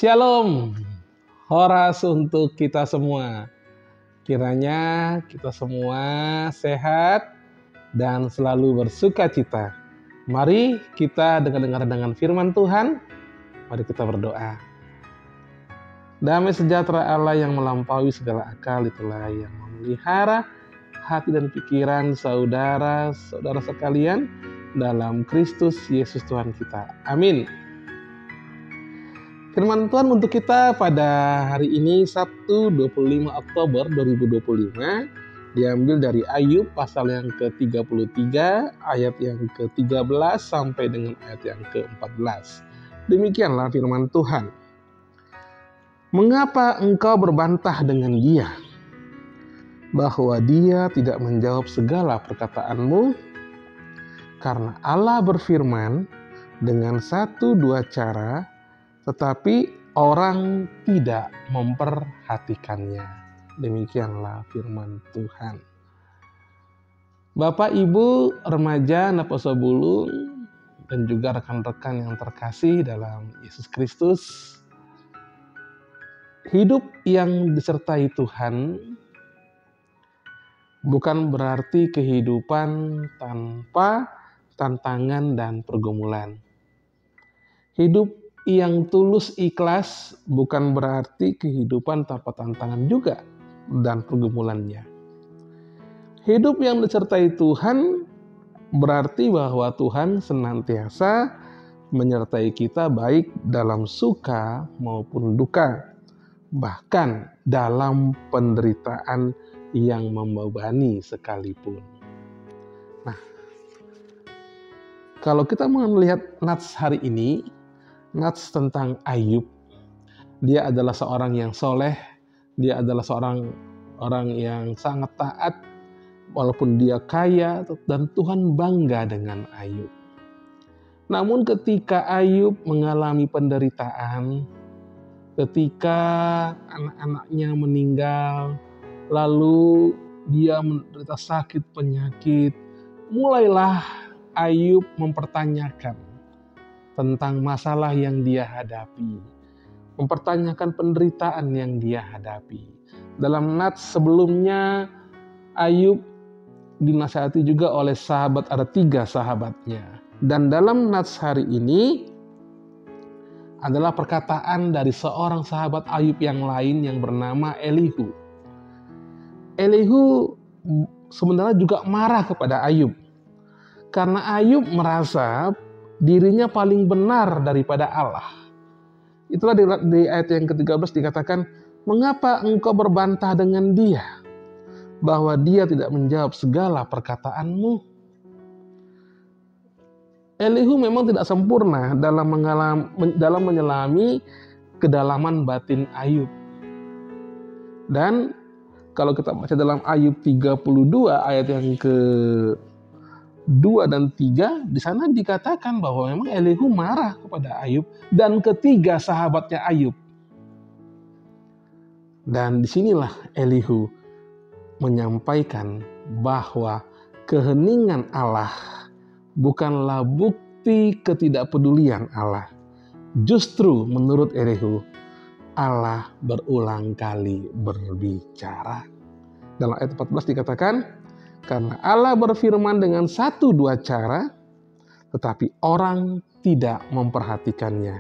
Shalom, horas untuk kita semua. Kiranya kita semua sehat dan selalu bersuka cita. Mari kita dengar firman Tuhan. Mari kita berdoa. Damai sejahtera Allah yang melampaui segala akal itulah yang memelihara hati dan pikiran saudara-saudara sekalian dalam Kristus Yesus Tuhan kita. Amin. Firman Tuhan untuk kita pada hari ini Sabtu 25 Oktober 2025 diambil dari Ayub pasal yang ke-33 ayat yang ke-13 sampai dengan ayat yang ke-14. Demikianlah firman Tuhan. Mengapa engkau berbantah dengan dia? Bahwa dia tidak menjawab segala perkataanmu? Karena Allah berfirman dengan satu dua cara, tetapi orang tidak memperhatikannya. Demikianlah firman Tuhan. Bapak, Ibu, remaja, Naposobulung, dan juga rekan-rekan yang terkasih dalam Yesus Kristus. Hidup yang disertai Tuhan bukan berarti kehidupan tanpa tantangan dan pergumulan. Hidup yang tulus ikhlas bukan berarti kehidupan tanpa tantangan juga dan pergumulannya. Hidup yang disertai Tuhan berarti bahwa Tuhan senantiasa menyertai kita baik dalam suka maupun duka, bahkan dalam penderitaan yang membebani sekalipun. Nah, kalau kita melihat nats hari ini, nats tentang Ayub. Dia adalah seorang yang soleh, dia adalah seorang orang yang sangat taat, walaupun dia kaya, dan Tuhan bangga dengan Ayub. Namun ketika Ayub mengalami penderitaan, ketika anak-anaknya meninggal, lalu dia menderita sakit penyakit, mulailah Ayub mempertanyakan tentang masalah yang dia hadapi, mempertanyakan penderitaan yang dia hadapi. Dalam nats sebelumnya, Ayub dinasihati juga oleh sahabat, ada 3 sahabatnya. Dan dalam nats hari ini adalah perkataan dari seorang sahabat Ayub yang lain yang bernama Elihu. Elihu sebenarnya juga marah kepada Ayub, karena Ayub merasa dirinya paling benar daripada Allah. Itulah di ayat yang ke-13 dikatakan, mengapa engkau berbantah dengan dia? Bahwa dia tidak menjawab segala perkataanmu. Elihu memang tidak sempurna dalam menyelami kedalaman batin Ayub. Dan kalau kita baca dalam Ayub 32 ayat yang ke-2 dan 3, di sana dikatakan bahwa memang Elihu marah kepada Ayub dan ketiga sahabatnya Ayub. Dan disinilah Elihu menyampaikan bahwa keheningan Allah bukanlah bukti ketidakpedulian Allah. Justru menurut Elihu, Allah berulang kali berbicara. Dalam ayat 14 dikatakan, karena Allah berfirman dengan satu dua cara, tetapi orang tidak memperhatikannya.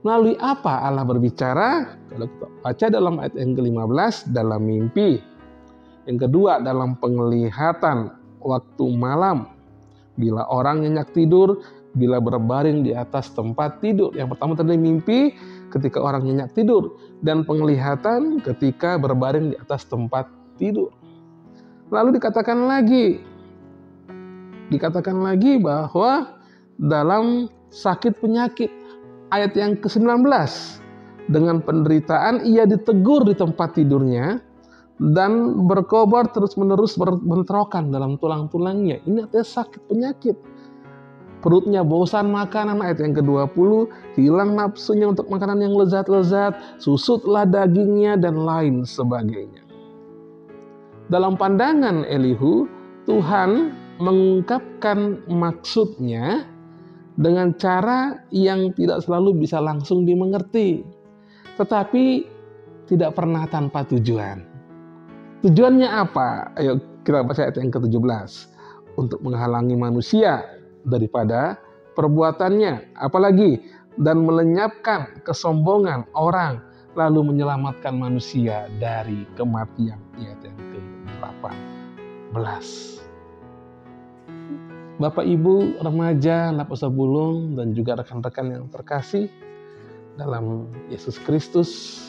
Melalui apa Allah berbicara? Kalau kita baca dalam ayat yang ke-15, dalam mimpi. Yang kedua, dalam penglihatan waktu malam. Bila orang nyenyak tidur, bila berbaring di atas tempat tidur. Yang pertama tadi mimpi ketika orang nyenyak tidur. Dan penglihatan ketika berbaring di atas tempat tidur. Lalu dikatakan lagi bahwa dalam sakit penyakit, ayat yang ke-19, dengan penderitaan ia ditegur di tempat tidurnya dan berkobar terus-menerus berbentrokan dalam tulang-tulangnya. Ini artinya sakit penyakit. Perutnya bosan makanan, ayat yang ke-20, hilang nafsunya untuk makanan yang lezat-lezat, susutlah dagingnya dan lain sebagainya. Dalam pandangan Elihu, Tuhan mengungkapkan maksudnya dengan cara yang tidak selalu bisa langsung dimengerti. tetapi tidak pernah tanpa tujuan. Tujuannya apa? Ayo kita baca ayat yang ke-17. Untuk menghalangi manusia daripada perbuatannya, apalagi dan melenyapkan kesombongan orang, lalu menyelamatkan manusia dari kematian. Ayat yang ke-18. Bapak Ibu remaja, Lapas Bulung, dan juga rekan-rekan yang terkasih dalam Yesus Kristus,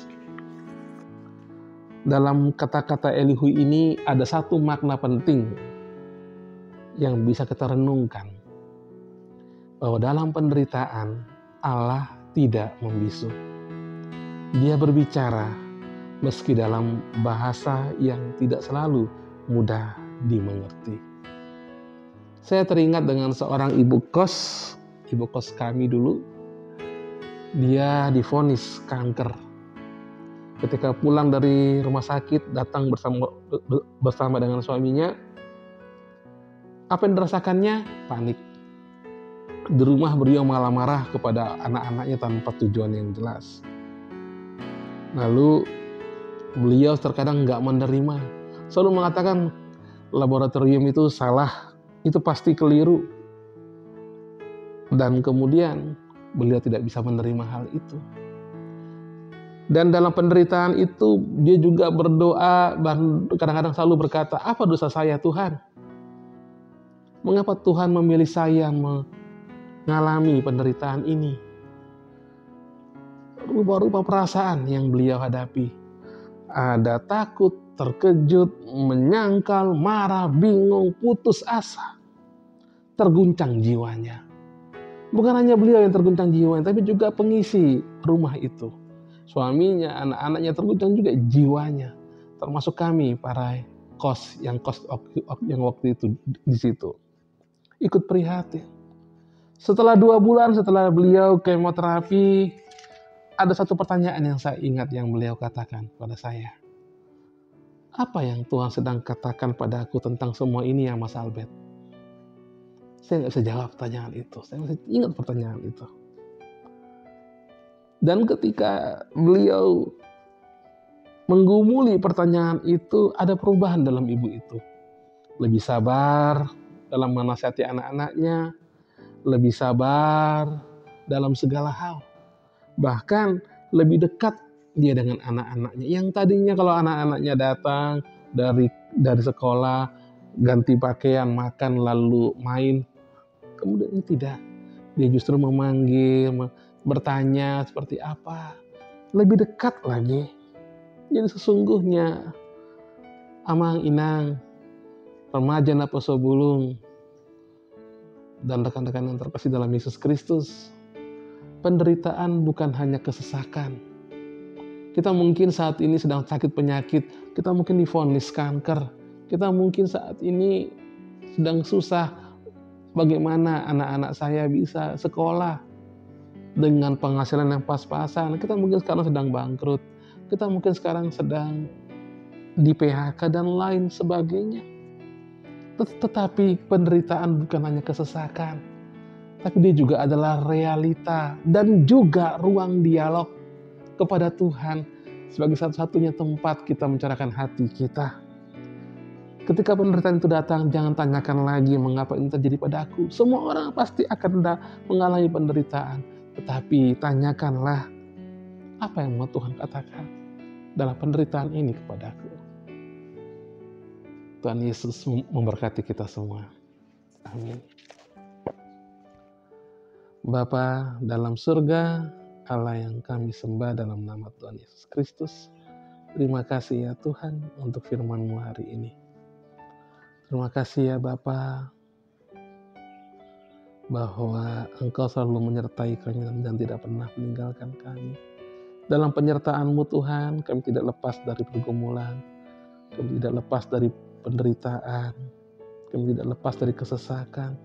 dalam kata-kata Elihu ini ada satu makna penting yang bisa kita renungkan, bahwa dalam penderitaan Allah tidak membisu. Dia berbicara meski dalam bahasa yang tidak selalu mudah dimengerti. Saya teringat dengan seorang ibu kos kami dulu. Dia divonis kanker. Ketika pulang dari rumah sakit, datang bersama dengan suaminya. Apa yang dirasakannya? Panik. Di rumah beliau malah marah kepada anak-anaknya tanpa tujuan yang jelas. Lalu beliau terkadang nggak menerima. Selalu mengatakan laboratorium itu salah, itu pasti keliru. Dan kemudian beliau tidak bisa menerima hal itu. Dan dalam penderitaan itu dia juga berdoa, dan kadang-kadang selalu berkata, apa dosa saya Tuhan? Mengapa Tuhan memilih saya mengalami penderitaan ini? Rupa-rupa perasaan yang beliau hadapi. Ada takut, terkejut, menyangkal, marah, bingung, putus asa. Terguncang jiwanya. Bukan hanya beliau yang terguncang jiwanya, tapi juga pengisi rumah itu. Suaminya, anak-anaknya terguncang juga jiwanya. Termasuk kami, para kos yang waktu itu di situ. Ikut prihatin. Setelah 2 bulan setelah beliau kemoterapi, ada satu pertanyaan yang saya ingat yang beliau katakan pada saya. Apa yang Tuhan sedang katakan padaku tentang semua ini ya Mas Albert? Saya nggak bisa jawab pertanyaan itu. Saya masih ingat pertanyaan itu. Dan ketika beliau menggumuli pertanyaan itu, ada perubahan dalam ibu itu. Lebih sabar dalam menasihati anak-anaknya, lebih sabar dalam segala hal. Bahkan lebih dekat dia dengan anak-anaknya. Yang tadinya kalau anak-anaknya datang dari sekolah, ganti pakaian, makan, lalu main. Kemudian ini tidak. Dia justru memanggil, bertanya seperti apa. Lebih dekat lagi. Jadi sesungguhnya Amang Inang, remaja Lapas Bulung, dan rekan-rekan yang terkasih dalam Yesus Kristus, penderitaan bukan hanya kesesakan. Kita mungkin saat ini sedang sakit penyakit, kita mungkin divonis kanker, kita mungkin saat ini sedang susah, bagaimana anak-anak saya bisa sekolah dengan penghasilan yang pas-pasan, kita mungkin sekarang sedang bangkrut, kita mungkin sekarang sedang di PHK dan lain sebagainya. Tetapi penderitaan bukan hanya kesesakan, tapi dia juga adalah realita dan juga ruang dialog kepada Tuhan sebagai satu-satunya tempat kita mencurahkan hati kita. Ketika penderitaan itu datang, jangan tanyakan lagi mengapa ini terjadi padaku. Semua orang pasti akan mengalami penderitaan, tetapi tanyakanlah apa yang mau Tuhan katakan dalam penderitaan ini kepadaku. Tuhan Yesus memberkati kita semua. Amin. Bapa dalam surga, Allah yang kami sembah dalam nama Tuhan Yesus Kristus, terima kasih ya Tuhan untuk firman-Mu hari ini. Terima kasih ya Bapa, bahwa Engkau selalu menyertai kami dan tidak pernah meninggalkan kami. Dalam penyertaan-Mu Tuhan, kami tidak lepas dari pergumulan, kami tidak lepas dari penderitaan, kami tidak lepas dari kesesakan.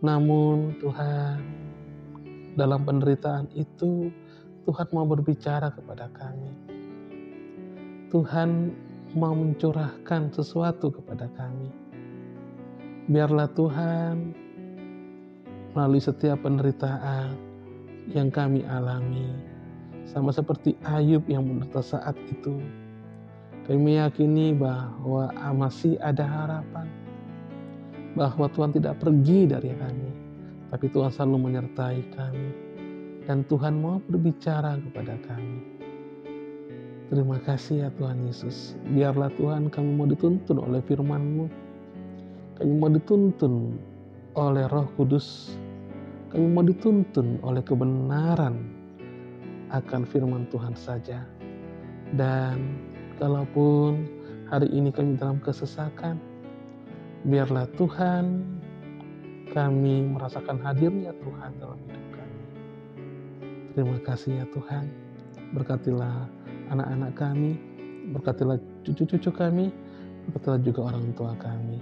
Namun Tuhan, dalam penderitaan itu, Tuhan mau berbicara kepada kami. Tuhan mau mencurahkan sesuatu kepada kami. Biarlah Tuhan, melalui setiap penderitaan yang kami alami, Sama seperti Ayub yang menderita saat itu, kami meyakini bahwa masih ada harapan, bahwa Tuhan tidak pergi dari kami, tapi Tuhan selalu menyertai kami, dan Tuhan mau berbicara kepada kami. Terima kasih ya Tuhan Yesus. Biarlah Tuhan kami mau dituntun oleh firman-Mu, kami mau dituntun oleh Roh Kudus, kami mau dituntun oleh kebenaran akan firman Tuhan saja. Dan kalaupun hari ini kami dalam kesesakan, biarlah Tuhan kami merasakan hadirnya Tuhan dalam hidup kami. Terima kasih ya Tuhan. Berkatilah anak-anak kami, berkatilah cucu-cucu kami, berkatilah juga orang tua kami.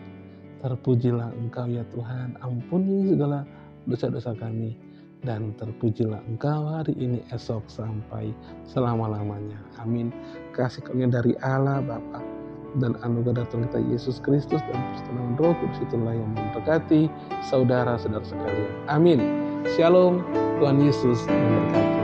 Terpujilah Engkau ya Tuhan, ampuni segala dosa-dosa kami. Dan terpujilah Engkau hari ini, esok, sampai selama-lamanya. Amin. Kasih karunia dari Allah Bapa dan anugerah Tuhan kita Yesus Kristus dan persekutuan Roh Kudus itulah yang memberkati saudara-saudara sekalian. Amin. Shalom. Tuhan Yesus memberkati.